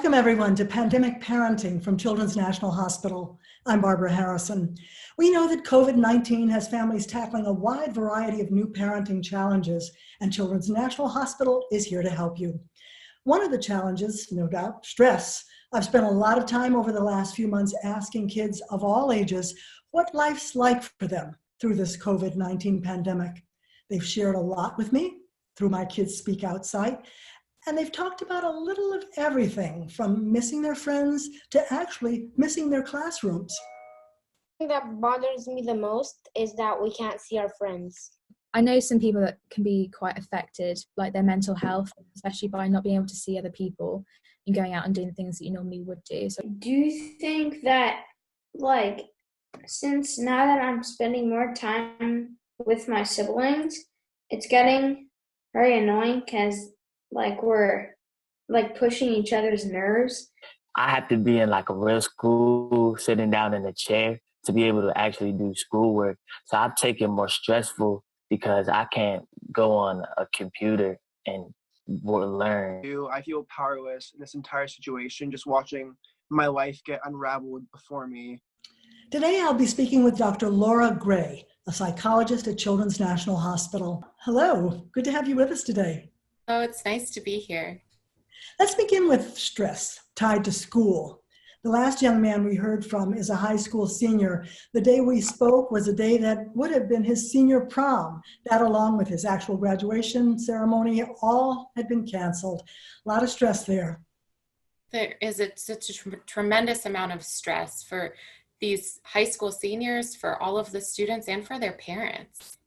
Welcome everyone to Pandemic Parenting from Children's National Hospital. I'm Barbara Harrison. We know that COVID-19 has families tackling a wide variety of new parenting challenges, and Children's National Hospital is here to help you. One of the challenges, no doubt, stress. I've spent a lot of time over the last few months asking kids of all ages what life's like for them through this COVID-19 pandemic. They've shared a lot with me through my Kids Speak Out site, and they've talked about a little of everything from missing their friends to actually missing their classrooms. The thing that bothers me the most is that we can't see our friends. I know some people that can be quite affected, like their mental health, especially by not being able to see other people and going out and doing things that you normally would do. So, do you think that, since now that I'm spending more time with my siblings, it's getting very annoying because, we're, pushing each other's nerves? I have to be in a real school, sitting down in a chair to be able to actually do schoolwork. So I take it more stressful because I can't go on a computer and learn. I feel powerless in this entire situation, just watching my life get unraveled before me. Today I'll be speaking with Dr. Laura Gray, a psychologist at Children's National Hospital. Hello, good to have you with us today. Oh, it's nice to be here. Let's begin with stress tied to school. The last young man we heard from is a high school senior. The day we spoke was a day that would have been his senior prom. That, along with his actual graduation ceremony, all had been canceled. A lot of stress there. There is such a tremendous amount of stress for these high school seniors, for all of the students, and for their parents.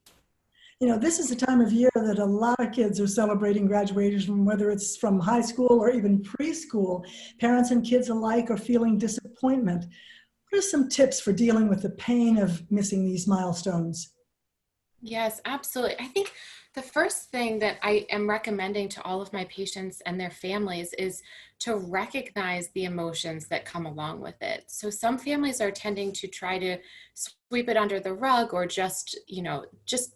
You know, this is a time of year that a lot of kids are celebrating graduation, whether it's from high school or even preschool. Parents and kids alike are feeling disappointment. What are some tips for dealing with the pain of missing these milestones? Yes, absolutely. I think the first thing that I am recommending to all of my patients and their families is to recognize the emotions that come along with it. So some families are tending to try to sweep it under the rug or just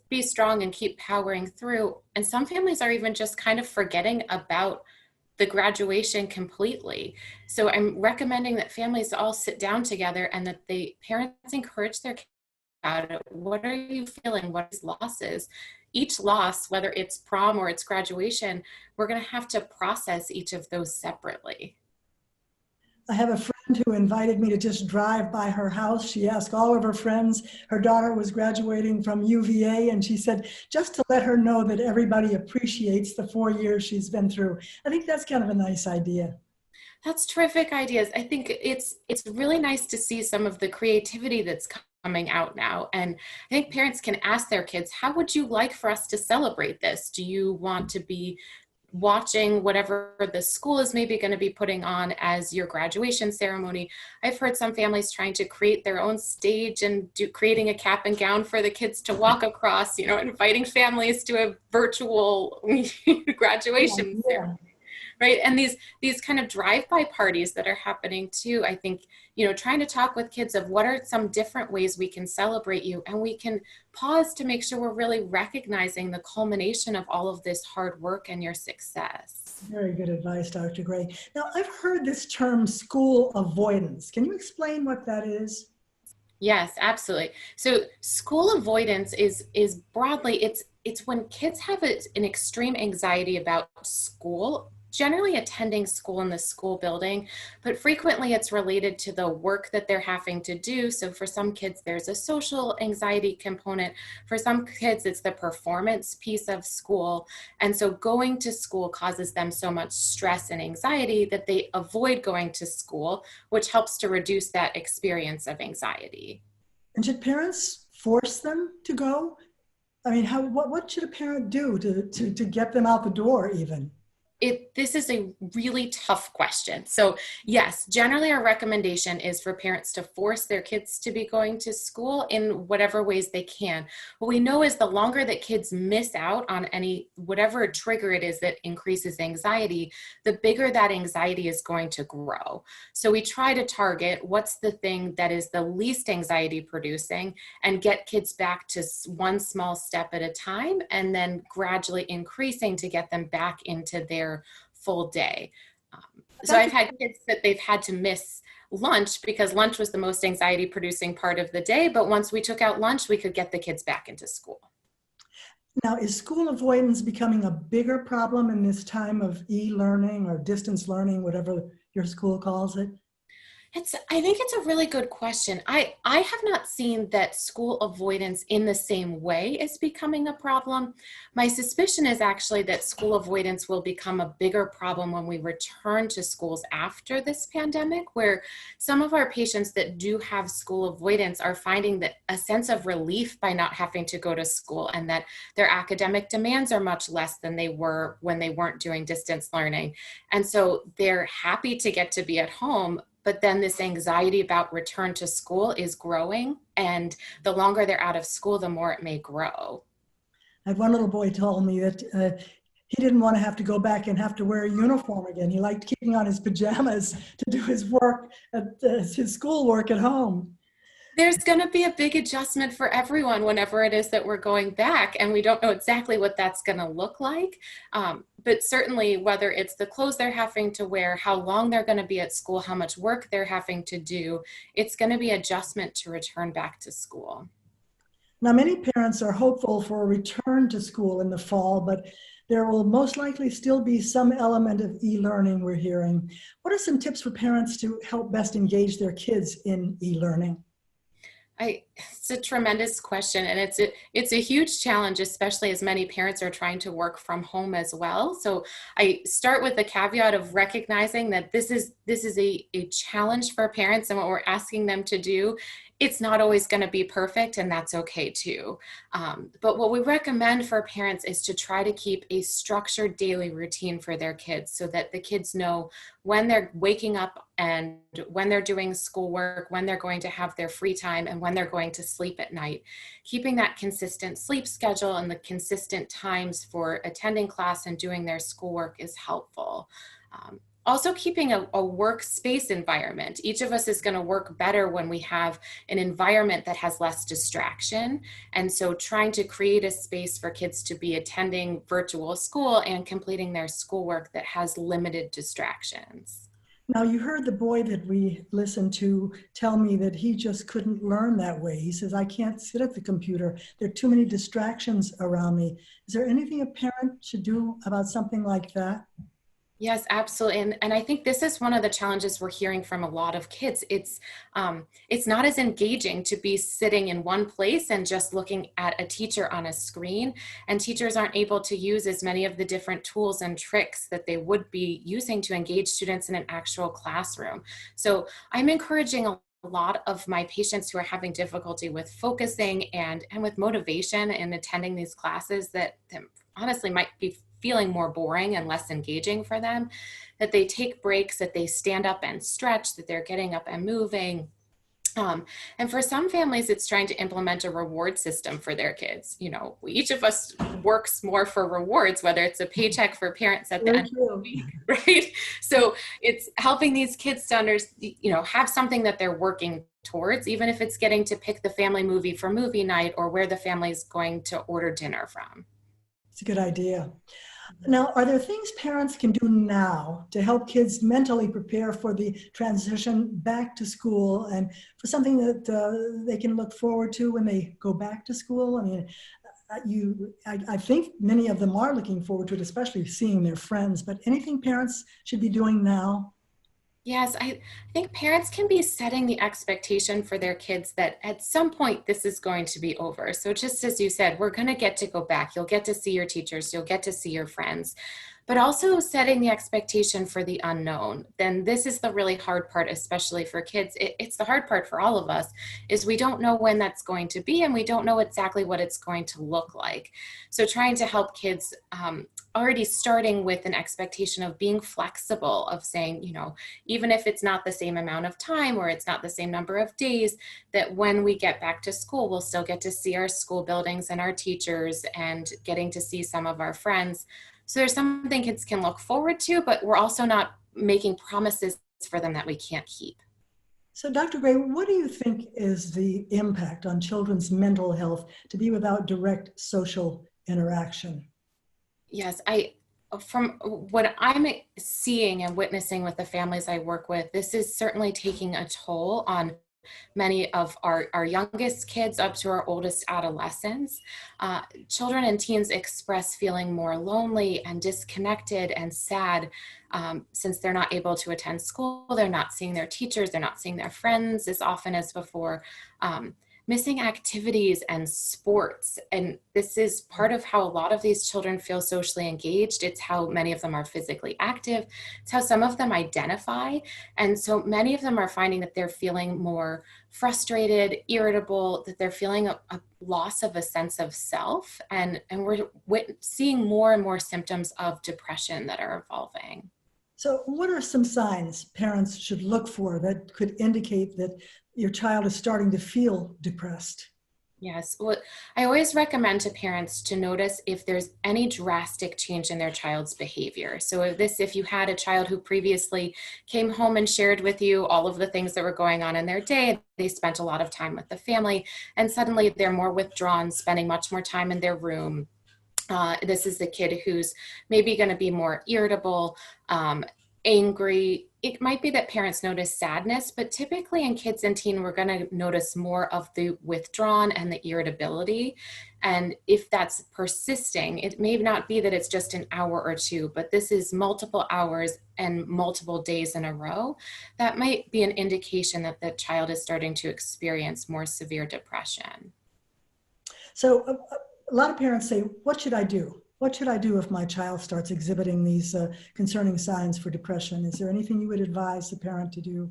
be strong and keep powering through. And some families are even just kind of forgetting about the graduation completely. So I'm recommending that families all sit down together and that the parents encourage their kids about it. What are you feeling? What is losses? Each loss, whether it's prom or it's graduation, we're going to have to process each of those separately. I have a friend who invited me to just drive by her house. She asked all of her friends. Her daughter was graduating from UVA, and she said just to let her know that everybody appreciates the 4 years she's been through. I think that's kind of a nice idea. That's terrific ideas. I think it's really nice to see some of the creativity that's coming out now. And I think parents can ask their kids, how would you like for us to celebrate this? Do you want to be watching whatever the school is maybe going to be putting on as your graduation ceremony? I've heard some families trying to create their own stage and creating a cap and gown for the kids to walk across, inviting families to a virtual graduation ceremony. Right. And these kind of drive-by parties that are happening too, I think, trying to talk with kids of what are some different ways we can celebrate you, and we can pause to make sure we're really recognizing the culmination of all of this hard work and your success. Very good advice, Dr. Gray. Now, I've heard this term school avoidance. Can you explain what that is? Yes, absolutely. So school avoidance is broadly, it's when kids have an extreme anxiety about school, generally attending school in the school building, but frequently it's related to the work that they're having to do. So for some kids, there's a social anxiety component. For some kids, it's the performance piece of school. And so going to school causes them so much stress and anxiety that they avoid going to school, which helps to reduce that experience of anxiety. And should parents force them to go? I mean, what should a parent do to get them out the door even? This is a really tough question. So yes, generally our recommendation is for parents to force their kids to be going to school in whatever ways they can. What we know is the longer that kids miss out on whatever trigger it is that increases anxiety, the bigger that anxiety is going to grow. So we try to target what's the thing that is the least anxiety producing and get kids back to one small step at a time, and then gradually increasing to get them back into their full day. So I've had kids that they've had to miss lunch because lunch was the most anxiety producing part of the day. But once we took out lunch, we could get the kids back into school. Now, is school avoidance becoming a bigger problem in this time of e-learning or distance learning, whatever your school calls it? I think it's a really good question. I have not seen that school avoidance in the same way is becoming a problem. My suspicion is actually that school avoidance will become a bigger problem when we return to schools after this pandemic, where some of our patients that do have school avoidance are finding that a sense of relief by not having to go to school, and that their academic demands are much less than they were when they weren't doing distance learning. And so they're happy to get to be at home. But then this anxiety about return to school is growing, and the longer they're out of school, the more it may grow. I had one little boy told me that he didn't want to have to go back and have to wear a uniform again. He liked keeping on his pajamas to do his work, his schoolwork at home. There's going to be a big adjustment for everyone whenever it is that we're going back, and we don't know exactly what that's going to look like. But certainly, whether it's the clothes they're having to wear, how long they're going to be at school, how much work they're having to do, it's going to be adjustment to return back to school. Now, many parents are hopeful for a return to school in the fall, but there will most likely still be some element of e-learning, we're hearing. What are some tips for parents to help best engage their kids in e-learning? It's a tremendous question, and it's a huge challenge, especially as many parents are trying to work from home as well. So I start with the caveat of recognizing that this is a challenge for parents, and what we're asking them to do, it's not always going to be perfect, and that's okay too. But what we recommend for parents is to try to keep a structured daily routine for their kids, so that the kids know when they're waking up and when they're doing schoolwork, when they're going to have their free time, and when they're going to sleep at night. Keeping that consistent sleep schedule and the consistent times for attending class and doing their schoolwork is helpful. Also keeping a workspace environment. Each of us is going to work better when we have an environment that has less distraction. And so trying to create a space for kids to be attending virtual school and completing their schoolwork that has limited distractions. Now, you heard the boy that we listened to tell me that he just couldn't learn that way. He says, I can't sit at the computer. There are too many distractions around me. Is there anything a parent should do about something like that? Yes, absolutely. And I think this is one of the challenges we're hearing from a lot of kids. It's not as engaging to be sitting in one place and just looking at a teacher on a screen. And teachers aren't able to use as many of the different tools and tricks that they would be using to engage students in an actual classroom. So I'm encouraging a lot of my patients who are having difficulty with focusing and with motivation in attending these classes that honestly might be feeling more boring and less engaging for them, that they take breaks, that they stand up and stretch, that they're getting up and moving. And for some families, it's trying to implement a reward system for their kids. You know, each of us works more for rewards, whether it's a paycheck for parents at the end of the week, right? So it's helping these kids to have something that they're working towards, even if it's getting to pick the family movie for movie night or where the family's going to order dinner from. It's a good idea. Now, are there things parents can do now to help kids mentally prepare for the transition back to school and for something that they can look forward to when they go back to school? I mean, I think many of them are looking forward to it, especially seeing their friends, but anything parents should be doing now? Yes, I think parents can be setting the expectation for their kids that at some point this is going to be over. So just as you said, we're going to get to go back. You'll get to see your teachers. You'll get to see your friends. But also setting the expectation for the unknown. Then this is the really hard part, especially for kids. It's the hard part for all of us, is we don't know when that's going to be, and we don't know exactly what it's going to look like. So trying to help kids already starting with an expectation of being flexible, of saying, even if it's not the same amount of time or it's not the same number of days, that when we get back to school, we'll still get to see our school buildings and our teachers and getting to see some of our friends. So there's something kids can look forward to, but we're also not making promises for them that we can't keep. So Dr. Gray, what do you think is the impact on children's mental health to be without direct social interaction? Yes, I from what I'm seeing and witnessing with the families I work with, this is certainly taking a toll on many of our youngest kids up to our oldest adolescents. Children and teens express feeling more lonely and disconnected and sad since they're not able to attend school, they're not seeing their teachers, they're not seeing their friends as often as before. Missing activities and sports. And this is part of how a lot of these children feel socially engaged. It's how many of them are physically active. It's how some of them identify. And so many of them are finding that they're feeling more frustrated, irritable, that they're feeling a loss of a sense of self. And we're seeing more and more symptoms of depression that are evolving. So what are some signs parents should look for that could indicate that your child is starting to feel depressed? Yes, well, I always recommend to parents to notice if there's any drastic change in their child's behavior. So if you had a child who previously came home and shared with you all of the things that were going on in their day, they spent a lot of time with the family, and suddenly they're more withdrawn, spending much more time in their room. This is the kid who's maybe going to be more irritable, angry. It might be that parents notice sadness, but typically in kids and teen, we're going to notice more of the withdrawn and the irritability. And if that's persisting, it may not be that it's just an hour or two, but this is multiple hours and multiple days in a row. That might be an indication that the child is starting to experience more severe depression. So a lot of parents say, what should I do? What should I do if my child starts exhibiting these concerning signs for depression? Is there anything you would advise the parent to do?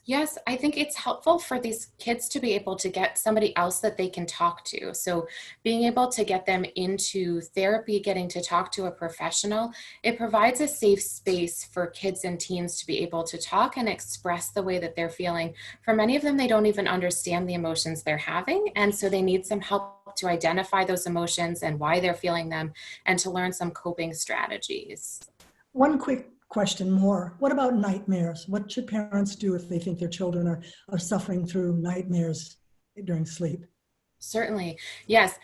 Yes, I think it's helpful for these kids to be able to get somebody else that they can talk to. So being able to get them into therapy, getting to talk to a professional, it provides a safe space for kids and teens to be able to talk and express the way that they're feeling. For many of them, they don't even understand the emotions they're having. And so they need some help to identify those emotions and why they're feeling them and to learn some coping strategies. One quick question more. What about nightmares? What should parents do if they think their children are suffering through nightmares during sleep? Certainly, yes.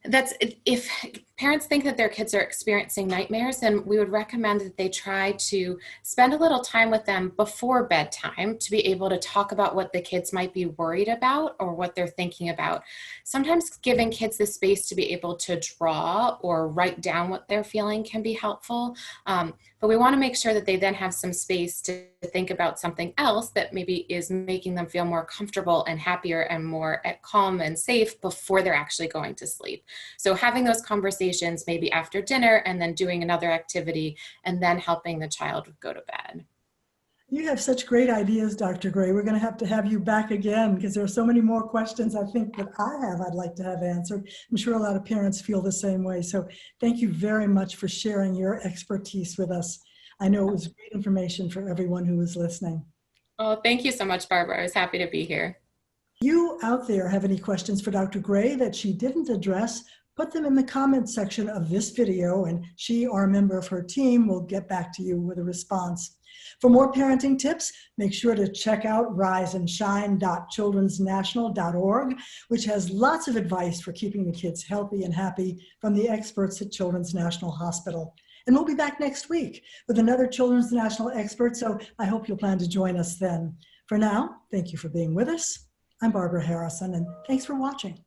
That's if parents think that their kids are experiencing nightmares, then we would recommend that they try to spend a little time with them before bedtime to be able to talk about what the kids might be worried about or what they're thinking about. Sometimes giving kids the space to be able to draw or write down what they're feeling can be helpful. But we want to make sure that they then have some space to think about something else that maybe is making them feel more comfortable and happier and more calm and safe before they're actually going to sleep. So having those conversations maybe after dinner and then doing another activity and then helping the child go to bed. You have such great ideas, Dr. Gray. We're going to have you back again because there are so many more questions I think that I'd like to have answered. I'm sure a lot of parents feel the same way. So thank you very much for sharing your expertise with us. I know it was great information for everyone who was listening. Oh, thank you so much, Barbara. I was happy to be here. If you out there have any questions for Dr. Gray that she didn't address, put them in the comments section of this video and she or a member of her team will get back to you with a response. For more parenting tips, make sure to check out riseandshine.childrensnational.org, which has lots of advice for keeping the kids healthy and happy from the experts at Children's National Hospital. And we'll be back next week with another Children's National expert, so I hope you'll plan to join us then. For now, thank you for being with us. I'm Barbara Harrison, and thanks for watching.